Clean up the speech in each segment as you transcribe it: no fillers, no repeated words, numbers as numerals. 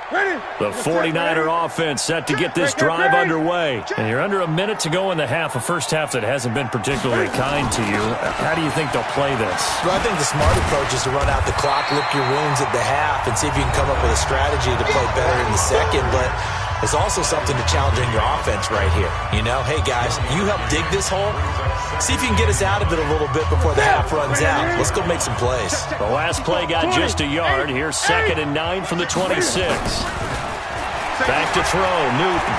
The 49er offense set to get this drive underway. And you're under a minute to go in the half, a first half that hasn't been particularly kind to you. How do you think they'll play this? Well, I think the smart approach is to run out the clock, lick your wounds at the half, and see if you can come up with a strategy to play better in the second. But it's also something to challenge in your offense right here. You know, hey, guys, you help dig this hole. See if you can get us out of it a little bit before the half runs out. Let's go make some plays. The last play got just a yard. Here's 2nd and 9 from the 26. Back to throw, Newton.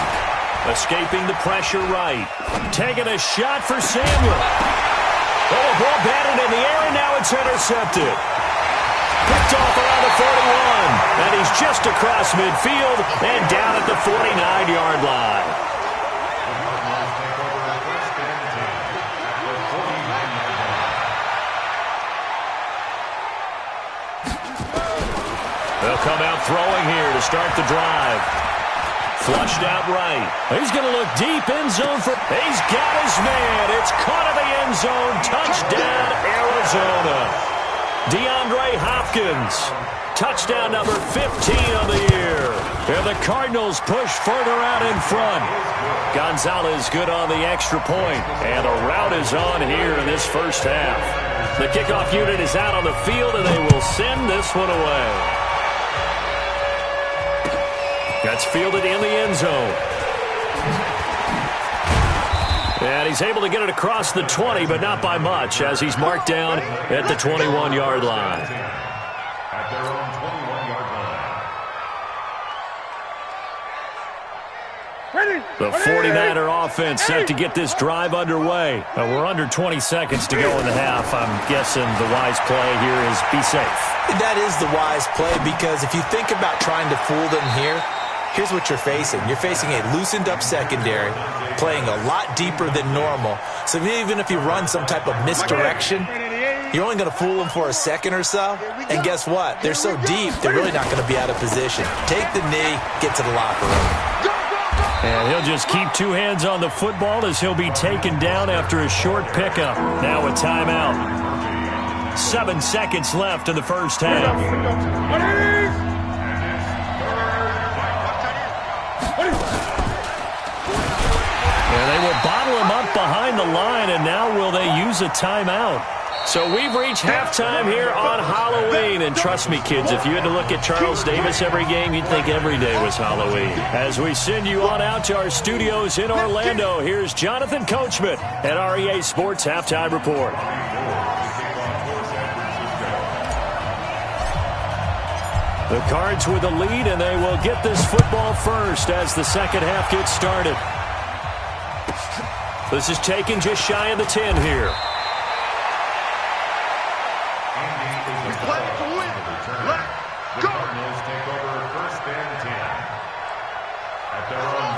Escaping the pressure right. Taking a shot for Samuel. Oh, a ball batted in the air, and now it's intercepted. Picked off around the 41. And he's just across midfield and down at the 49-yard line. They'll come out throwing here to start the drive. Flushed out right. He's going to look deep end zone for... He's got his man. It's caught in the end zone. Touchdown, Arizona. DeAndre Hopkins. Touchdown number 15 of the year. And the Cardinals push further out in front. Gonzalez good on the extra point. And a rout is on here in this first half. The kickoff unit is out on the field, and they will send this one away. That's fielded in the end zone. And he's able to get it across the 20, but not by much, as he's marked down at the 21-yard line. At their own 21-yard line. The 49er offense set to get this drive underway. We're under 20 seconds to go in the half. I'm guessing the wise play here is be safe. That is the wise play, because if you think about trying to fool them here, here's what you're facing. You're facing a loosened-up secondary, playing a lot deeper than normal. So even if you run some type of misdirection, you're only going to fool them for a second or so. And guess what? They're so deep, they're really not going to be out of position. Take the knee, get to the locker room. And he'll just keep two hands on the football as he'll be taken down after a short pickup. Now a timeout. 7 seconds left in the first half. And they will bottle him up behind the line, and now will they use a timeout? So we've reached halftime here on Halloween. And trust me, kids, if you had to look at Charles Davis every game, you'd think every day was Halloween. As we send you on out to our studios in Orlando, here's Jonathan Coachman at REA Sports Halftime Report. The Cards with the lead, and they will get this football first as the second half gets started. This is taken just shy of the 10 here.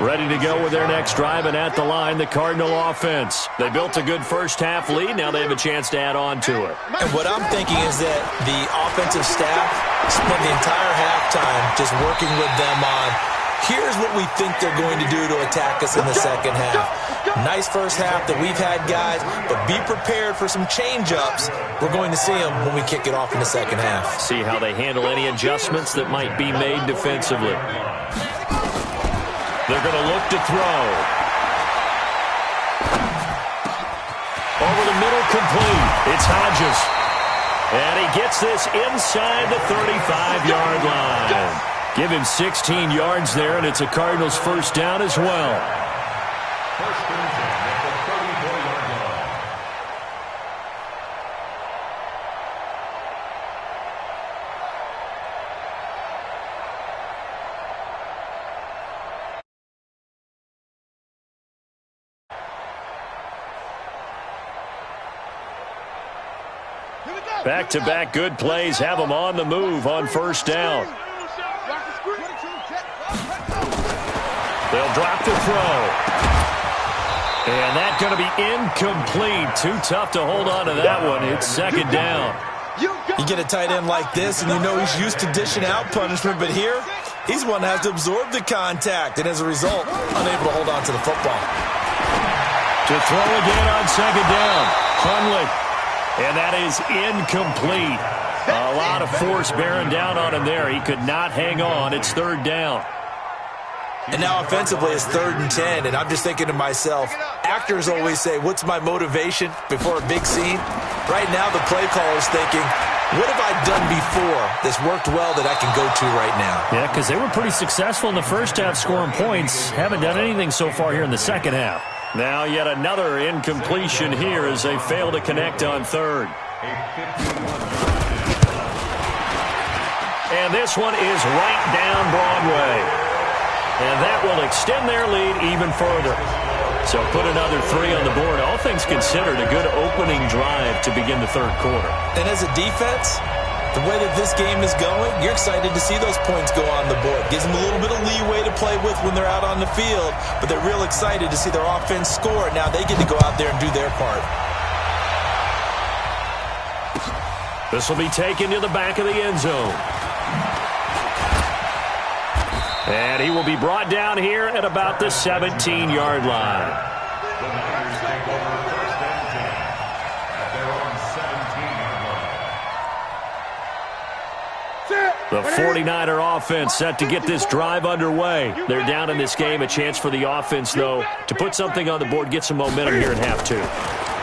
Ready to go with their next drive, and at the line, the Cardinal offense. They built a good first-half lead. Now they have a chance to add on to it. And what I'm thinking is that the offensive staff spent the entire halftime just working with them on, here's what we think they're going to do to attack us in the second half. Nice first half that we've had, guys, but be prepared for some change-ups. We're going to see them when we kick it off in the second half. See how they handle any adjustments that might be made defensively. They're going to look to throw. Over the middle, complete. It's Hodges. And he gets this inside the 35-yard line. Give him 16 yards there, and it's a Cardinals first down as well. First and 10 at the 34-yard line. Back-to-back good plays have them on the move on first down. They'll drop the throw. And that's going to be incomplete. Too tough to hold on to that one. It's second down. You get a tight end like this, and you know he's used to dishing out punishment, but here, he's one that has to absorb the contact, and as a result, unable to hold on to the football. To throw again on second down. Hundley. And that is incomplete. A lot of force bearing down on him there. He could not hang on. It's third down. And now offensively it's 3rd and 10, and I'm just thinking to myself, actors always say, what's my motivation before a big scene? Right now the play caller's thinking, what have I done before that's worked well that I can go to right now? Yeah, because they were pretty successful in the first half scoring points. Haven't done anything so far here in the second half. Now yet another incompletion here as they fail to connect on third. And this one is right down Broadway. And that will extend their lead even further. So put another 3 on the board. All things considered, a good opening drive to begin the third quarter. And as a defense, the way that this game is going, you're excited to see those points go on the board. Gives them a little bit of leeway to play with when they're out on the field, but they're real excited to see their offense score. Now they get to go out there and do their part. This will be taken to the back of the end zone. And he will be brought down here at about the 17-yard line. The Niners take over 1st and 10 at their own 17-yard line. The 49er offense set to get this drive underway. They're down in this game. A chance for the offense, though, to put something on the board, get some momentum here in half 2.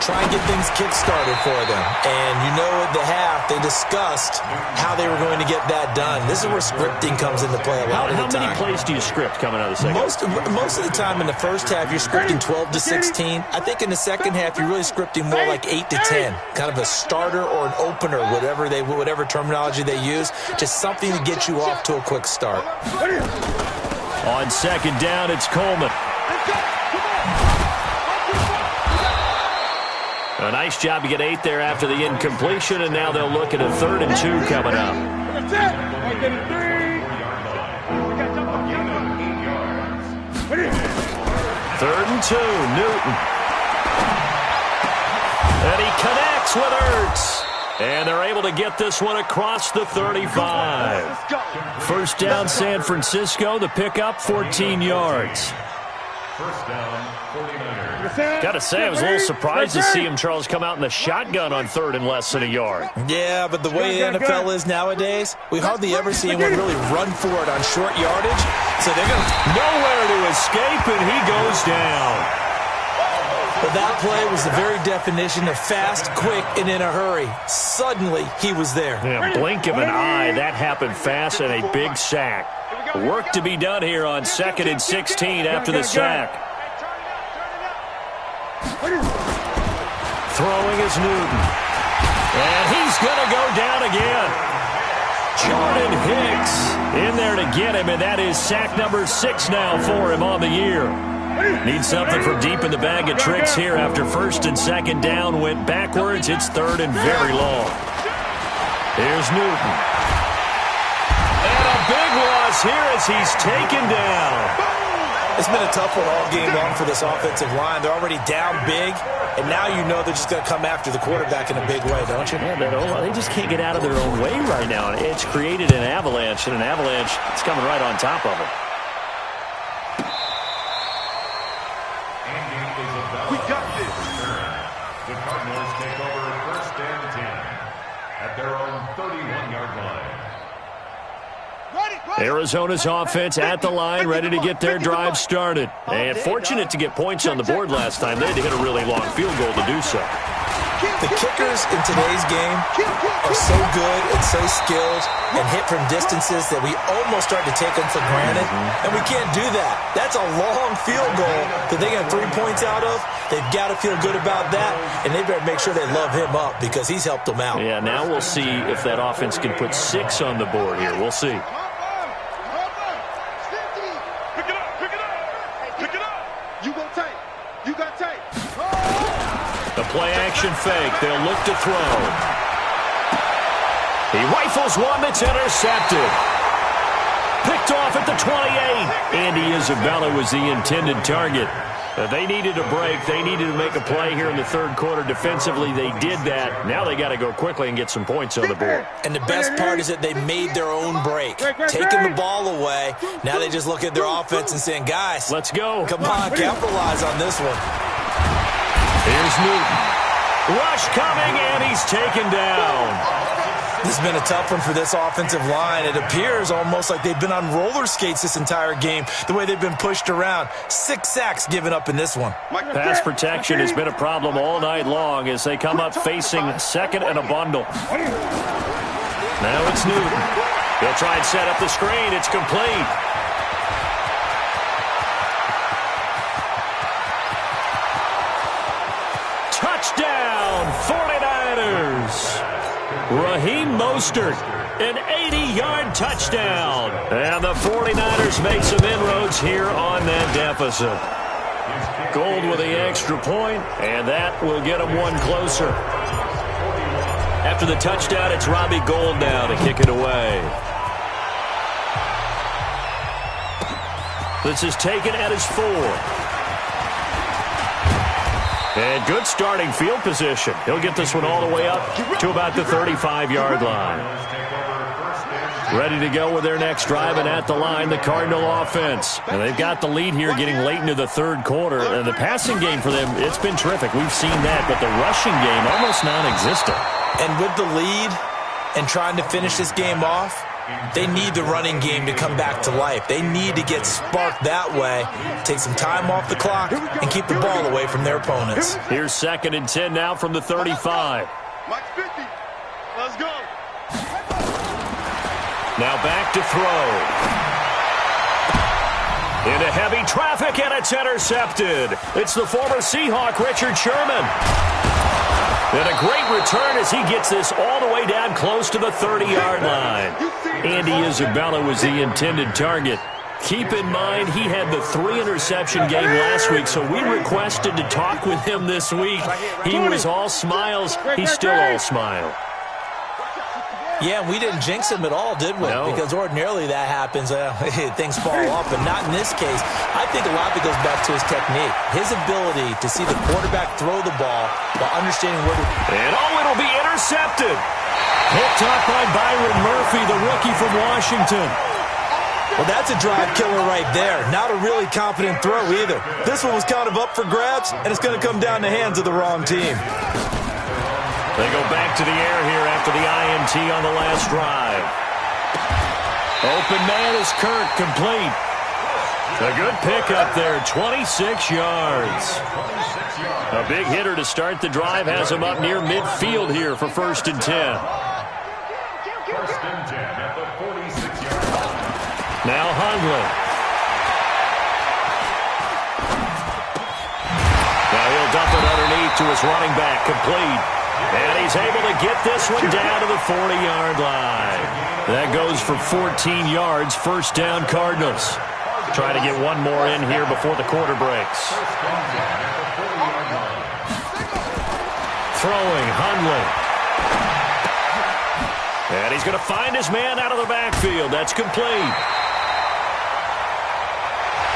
Try and get things kick-started for them. And you know at the half, they discussed how they were going to get that done. This is where scripting comes into play a lot of the time. How many plays do you script coming out of the second half? Most of the time in the first half, you're scripting 12 to 16. I think in the second half, you're really scripting more like 8 to 10. Kind of a starter or an opener, whatever terminology they use. Just something to get you off to a quick start. On second down, it's Coleman. A nice job to get 8 there after the incompletion, and now they'll look at a 3rd and 2 coming up. 3rd and 2, Newton. And he connects with Ertz. And they're able to get this one across the 35. First down, San Francisco. The pickup, 14 yards. First down, 49ers. Got to say, I was a little surprised to see him, Charles, come out in the shotgun on 3rd and less than a yard. Yeah, but the way the NFL is nowadays, we hardly ever see anyone really run for it on short yardage. So they're going to nowhere to escape, and he goes down. But that play was the very definition of fast, quick, and in a hurry. Suddenly, he was there. Yeah, blink of an eye. That happened fast and a big sack. Work to be done here on 2nd and 16 after the sack. Throwing is Newton. And he's going to go down again. Jordan Hicks in there to get him, and that is sack number 6 now for him on the year. Needs something from deep in the bag of tricks here after 1st and 2nd down went backwards. It's 3rd and very long. Here's Newton. And a big loss here as he's taken down. It's been a tough one all game long for this offensive line. They're already down big, and now you know they're just going to come after the quarterback in a big way, don't you? Yeah, they just can't get out of their own way right now. It's created an avalanche, and an avalanche is coming right on top of them. We got this. The Cardinals take over 1st and 10 at their own 31-yard line. Arizona's offense at the line, ready to get their drive started. And fortunate to get points on the board last time. They had to hit a really long field goal to do so. The kickers in today's game are so good and so skilled and hit from distances that we almost start to take them for granted. And we can't do that. That's a long field goal that they got 3 points out of. They've got to feel good about that, and they better make sure they love him up because he's helped them out. Yeah, now we'll see if that offense can put 6 on the board here. We'll see. The play-action fake. They'll look to throw. He rifles one that's intercepted. Picked off at the 28. Andy Isabella was the intended target. They needed a break. They needed to make a play here in the third quarter. Defensively, they did that. Now they got to go quickly and get some points on the board. And the best part is that they made their own break. Taking the ball away. Now they just look at their offense and saying, guys, let's go. Come on, capitalize on this one. Here's Newton. Rush coming, and he's taken down. This has been a tough one for this offensive line. It appears almost like they've been on roller skates this entire game, the way they've been pushed around. 6 sacks given up in this one. Pass protection has been a problem all night long as they come up facing second and a bundle. Now it's Newton. He'll try and set up the screen. It's complete. Touchdown, 49ers. Raheem Mostert, an 80-yard touchdown. And the 49ers make some inroads here on that deficit. Gold with the extra point, and that will get them one closer. After the touchdown, it's Robbie Gould now to kick it away. This is taken at his 4. And good starting field position. He'll get this one all the way up to about the 35-yard line. Ready to go with their next drive, and at the line, the Cardinal offense. And they've got the lead here getting late into the third quarter. And the passing game for them, it's been terrific. We've seen that, but the rushing game almost non-existent. And with the lead and trying to finish this game off, they need the running game to come back to life. They need to get sparked that way, take some time off the clock, and keep the ball away from their opponents. Here's 2nd and 10 now from the 35. Mike 50. Let's go. Now back to throw. Into heavy traffic, and it's intercepted. It's the former Seahawk, Richard Sherman. And a great return as he gets this all the way down close to the 30-yard line. Andy Isabella was the intended target. Keep in mind, he had the 3-interception game last week, so we requested to talk with him this week. He was all smiles. He's still all smile. Yeah, we didn't jinx him at all, did we? No. Because ordinarily that happens. Things fall off, but not in this case. I think a lot of it goes back to his technique. His ability to see the quarterback throw the ball while understanding where to... And it'll be intercepted. Picked up by Byron Murphy, the rookie from Washington. Well, that's a drive killer right there. Not a really confident throw either. This one was kind of up for grabs, and it's going to come down the hands of the wrong team. They go back to the air here after the INT on the last drive. Open man is Kirk, complete. A good pickup there, 26 yards. A big hitter to start the drive has him up near midfield here for 1st and 10. 1st and 10 at the 46-yard line. Now Hundley. Now he'll dump it underneath to his running back, complete. And he's able to get this one down to the 40-yard line. That goes for 14 yards, 1st down Cardinals. Try to get one more in here before the quarter breaks. Throwing, Hundley. And he's going to find his man out of the backfield. That's complete.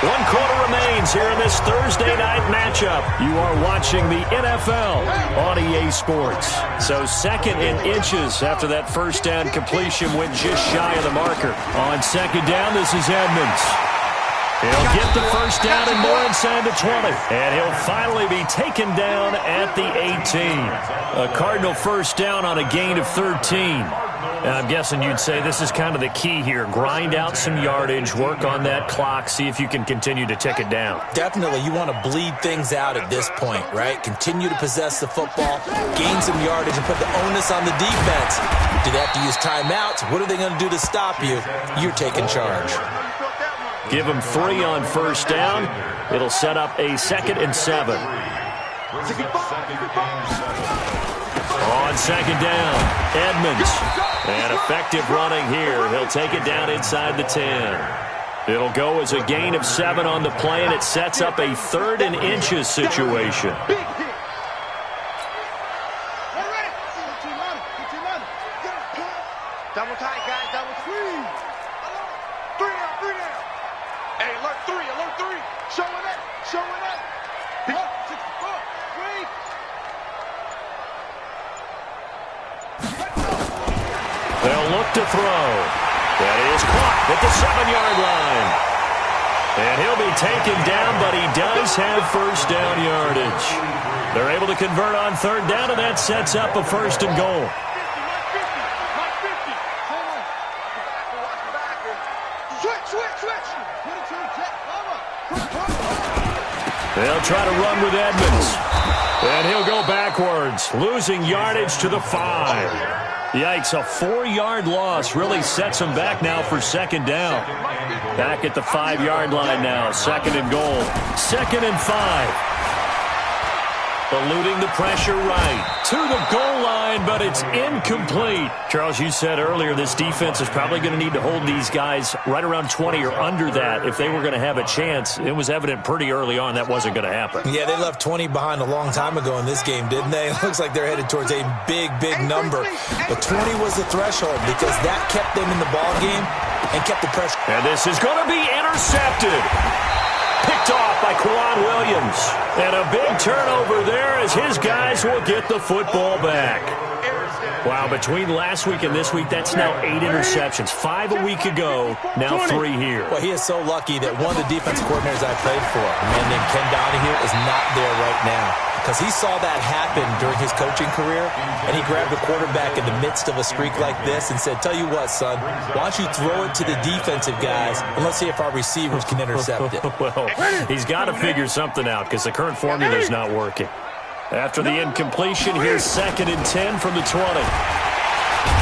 1 quarter remains here in this Thursday night matchup. You are watching the NFL on EA Sports. So 2nd and inches after that 1st down completion went just shy of the marker. On 2nd down, this is Edmonds. He'll get the 1st down and more inside the 20. And he'll finally be taken down at the 18. A Cardinal 1st down on a gain of 13. And I'm guessing you'd say this is kind of the key here. Grind out some yardage, work on that clock, see if you can continue to tick it down. Definitely, you want to bleed things out at this point, right? Continue to possess the football, gain some yardage, and put the onus on the defense. Do they have to use timeouts? What are they going to do to stop you? You're taking charge. Give them 3 on 1st down. It'll set up a 2nd and 7. On 2nd down, Edmonds. And effective running here. He'll take it down inside the 10. It'll go as a gain of 7 on the play, and it sets up a 3rd and inches situation. Double tight, guys. Double 3. 3 down, 3 down. Hey, alert 3, alert 3. Showing up, showing up. 64, 3. They'll look to throw. That is caught at the 7-yard line. And he'll be taken down, but he does have 1st down yardage. They're able to convert on 3rd down, and that sets up a 1st and goal. They'll try to run with Edmonds. And he'll go backwards, losing yardage to the 5. Yikes, a 4-yard loss really sets him back now for second down. Back at the 5-yard line now, second and goal. 2nd and 5. Eluding the pressure right to the goal line, but it's incomplete. Charles, you said earlier this defense is probably going to need to hold these guys right around 20 or under that if they were going to have a chance. It was evident pretty early on that wasn't going to happen. Yeah, they left 20 behind a long time ago in this game, didn't they? It looks like they're headed towards a big, big number. But 20 was the threshold because that kept them in the ball game and kept the pressure. And this is going to be intercepted. Picked off by Quan Williams. And a big turnover there as his guys will get the football back. Wow, between last week and this week, that's now 8 interceptions. 5 a week ago, now 3 here. Well, he is so lucky that one of the defensive coordinators I played for, a man named Ken Donahue, is not there right now. Because he saw that happen during his coaching career, and he grabbed the quarterback in the midst of a streak like this and said, tell you what, son, why don't you throw it to the defensive guys, and let's see if our receivers can intercept it. Well, he's got to figure something out because the current formula is not working. After the incompletion, here's 2nd and 10 from the 20.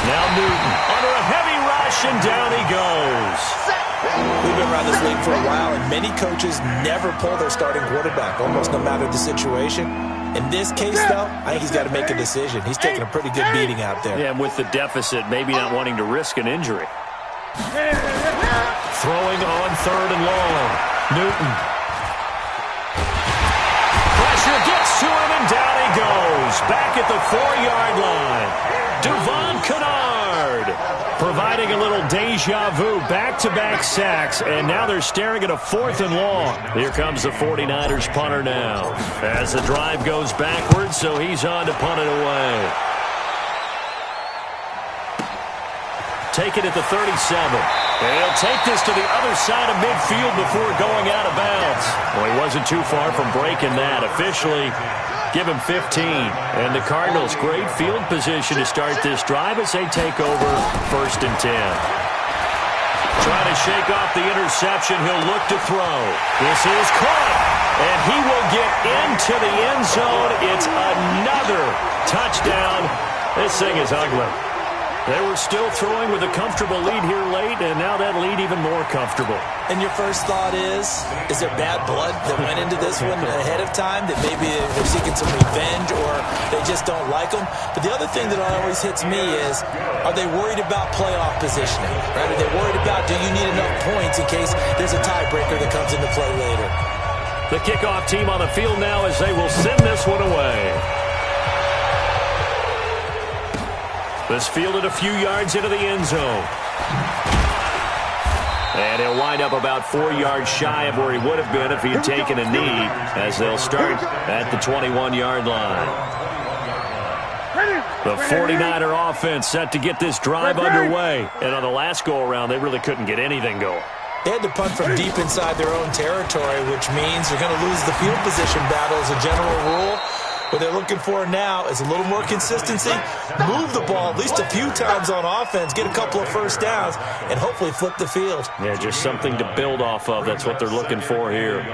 Now Newton under a heavy rush, and down he goes. We've been around this league for a while, and many coaches never pull their starting quarterback, almost no matter the situation. In this case, though, I think he's got to make a decision. He's taking a pretty good beating out there. Yeah, and with the deficit, maybe not wanting to risk an injury. Throwing on 3rd and long. Newton. Pressure gets to him, and down he goes. Back at the 4-yard line. Devon Kennard providing a little deja vu, back-to-back sacks, and now they're staring at a 4th and long. Here comes the 49ers punter now as the drive goes backwards, so he's on to punt it away. Take it at the 37. And he'll take this to the other side of midfield before going out of bounds. Well, he wasn't too far from breaking that. Officially, give him 15. And the Cardinals, great field position to start this drive as they take over 1st and 10. Trying to shake off the interception. He'll look to throw. This is caught. And he will get into the end zone. It's another touchdown. This thing is ugly. They were still throwing with a comfortable lead here late, and now that lead even more comfortable. And your first thought is there bad blood that went into this one ahead of time, that maybe they're seeking some revenge or they just don't like them? But the other thing that always hits me is, are they worried about playoff positioning? Right? Are they worried about, do you need enough points in case there's a tiebreaker that comes into play later? The kickoff team on the field now as they will send this one away. This fielded a few yards into the end zone. And he'll wind up about 4 yards shy of where he would have been if he had taken a knee, as they'll start at the 21-yard line. The 49er offense set to get this drive underway. And on the last go-around, they really couldn't get anything going. They had to punt from deep inside their own territory, which means they're going to lose the field position battle as a general rule. What they're looking for now is a little more consistency, move the ball at least a few times on offense, get a couple of first downs, and hopefully flip the field. Yeah, just something to build off of. That's what they're looking for here.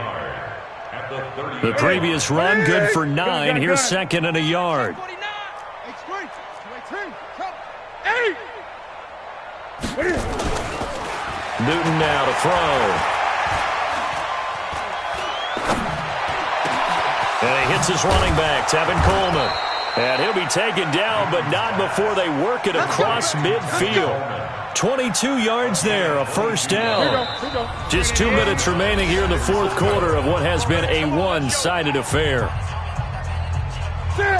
The previous run, good for 9. Here's 2nd and a yard. Newton now to throw. And he hits his running back, Tevin Coleman. And he'll be taken down, but not before they work it across midfield. 22 yards there, a first down. Just 2 minutes remaining here in the 4th quarter of what has been a one-sided affair.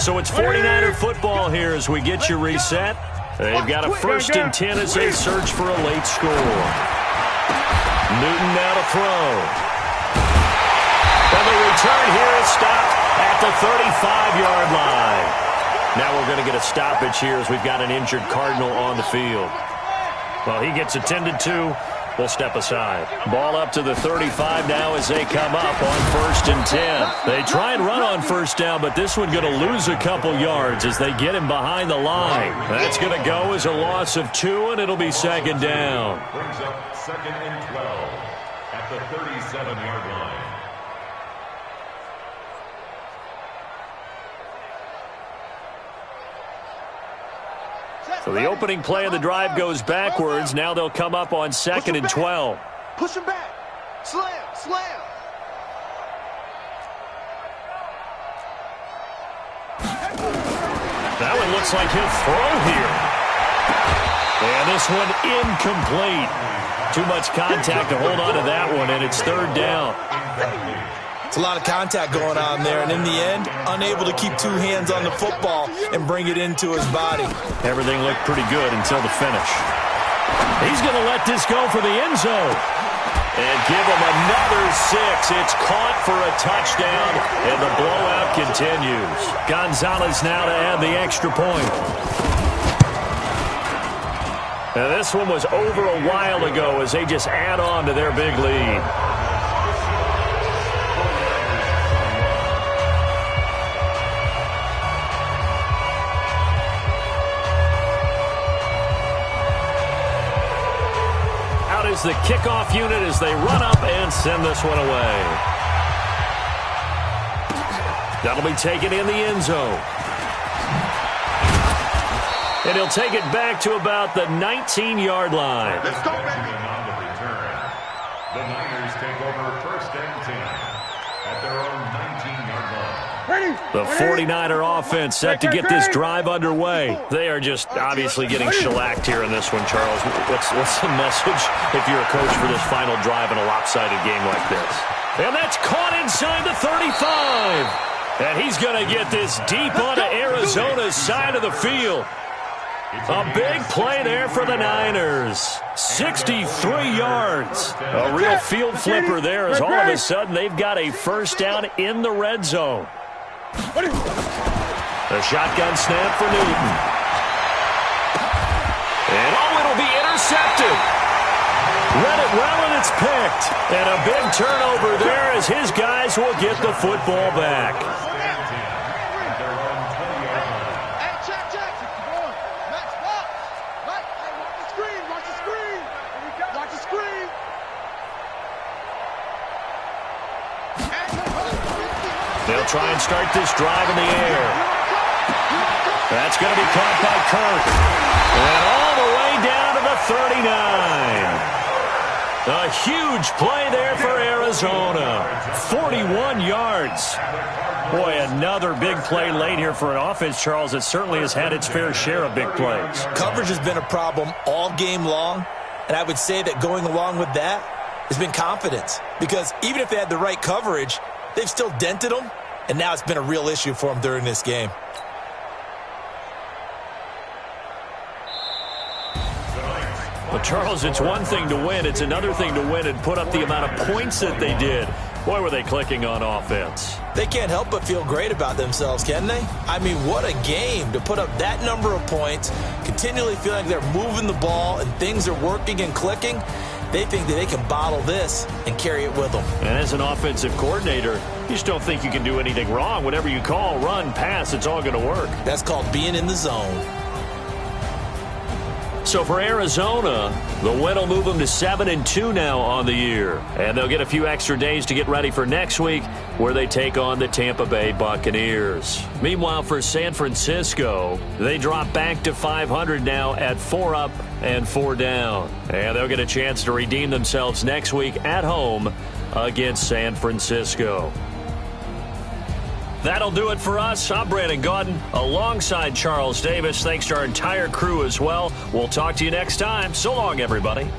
So it's 49er football here as we get you reset. They've got a 1st and 10 as they search for a late score. Newton now to throw. And the return here is stopped at the 35-yard line. Now we're going to get a stoppage here as we've got an injured Cardinal on the field. Well, he gets attended to, will step aside. Ball up to the 35 now as they come up on 1st and 10. They try and run on first down, but this one going to lose a couple yards as they get him behind the line. That's going to go as a loss of 2, and it'll be 2nd down. Brings up 2nd and 12 at the 37-yard line. So the opening play of the drive goes backwards. Now they'll come up on 2nd and 12. Push him back. Slam, slam. That one looks like he'll throw here. And this one incomplete. Too much contact to hold on to that one, and it's 3rd down. It's a lot of contact going on there, and in the end, unable to keep 2 hands on the football and bring it into his body. Everything looked pretty good until the finish. He's going to let this go for the end zone. And give him another 6. It's caught for a touchdown, and the blowout continues. Gonzalez now to add the extra point. Now this one was over a while ago as they just add on to their big lead. Is the kickoff unit as they run up and send this one away. That'll be taken in the end zone. And he'll take it back to about the 19-yard line. Let's go, baby. On the return, the Niners take over 1st and 10 at their own 19-yard line. The 49er offense set to get this drive underway. They are just obviously getting shellacked here in this one, Charles. What's the message if you're a coach for this final drive in a lopsided game like this? And that's caught inside the 35. And he's going to get this deep onto Arizona's side of the field. A big play there for the Niners. 63 yards. A real field flipper there as all of a sudden they've got a 1st down in the red zone. The shotgun snap for Newton. And it'll be intercepted. Read it well, and it's picked. And a big turnover there as his guys will get the football back. Hey, check. Come on. Max, watch. Hey, watch the screen. Watch the screen. Watch the screen. They'll try and start this drive in the air. That's going to be caught by Kirk. And all the way down to the 39. A huge play there for Arizona. 41 yards. Boy, another big play late here for an offense, Charles, that certainly has had its fair share of big plays. Coverage has been a problem all game long, and I would say that going along with that has been confidence. Because even if they had the right coverage, they've still dented them, and now it's been a real issue for them during this game. But, Charles, it's one thing to win. It's another thing to win and put up the amount of points that they did. Boy, were they clicking on offense. They can't help but feel great about themselves, can they? I mean, what a game to put up that number of points, continually feeling like they're moving the ball and things are working and clicking. They think that they can bottle this and carry it with them. And as an offensive coordinator, you just don't think you can do anything wrong. Whatever you call, run, pass, it's all going to work. That's called being in the zone. So for Arizona, the win will move them to 7-2 now on the year. And they'll get a few extra days to get ready for next week, where they take on the Tampa Bay Buccaneers. Meanwhile, for San Francisco, they drop back to 500 now at 4 up and 4 down. And they'll get a chance to redeem themselves next week at home against San Francisco. That'll do it for us. I'm Brandon Gaudin alongside Charles Davis. Thanks to our entire crew as well. We'll talk to you next time. So long, everybody.